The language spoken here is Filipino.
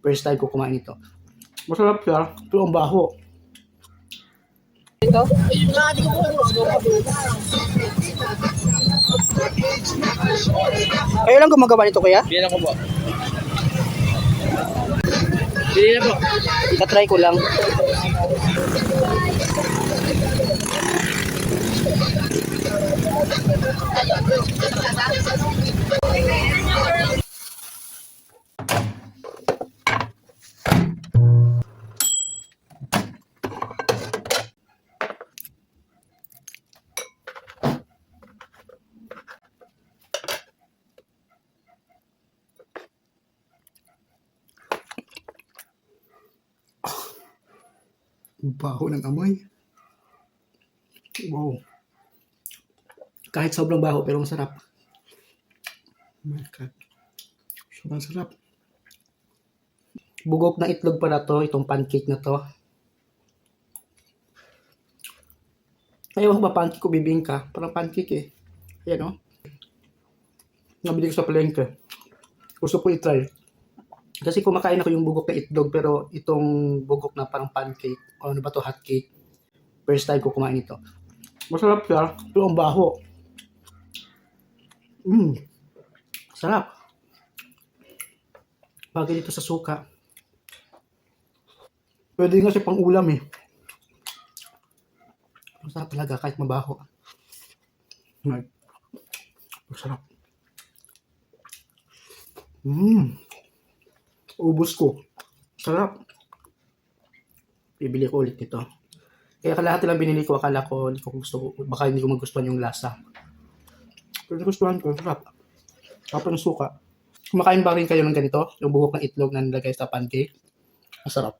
First time ko kumain ito. Masarap siya, pero ang baho. Ito? Kayo lang gumagawa nito, kuya? Bili na ko po. Bili na po. Katry ko lang. Baho ng amoy. Wow. Kahit sobrang baho pero masarap. Oh my God. Sobrang sarap. Bugok na itlog pala to, itong pancake na to. Ayaw ba pancake o bibingka? Parang pancake eh. Ayan o. Nabili ko sa palengke. Gusto ko i-try. Kasi kumakain ako yung bugok na itlog pero itong bugok na parang pancake o ano ba to, hot cake. First time ko kumain ito. Masarap siya, pero ang baho. Sarap. Bagay dito sa suka. Pwede nga siya pang ulam eh. Masarap talaga kahit mabaho. Masarap. Ubus ko. Sarap. Bibili ko ulit nito. Kaya kalahati lang binili ko. Akala ko hindi ko gusto. Baka hindi ko magustuhan yung lasa. Pero gustuhan ko. Sarap. Sarap ng suka. Kumakain ba rin kayo ng ganito? Yung buhok ng itlog na nilagay sa pancake? Masarap.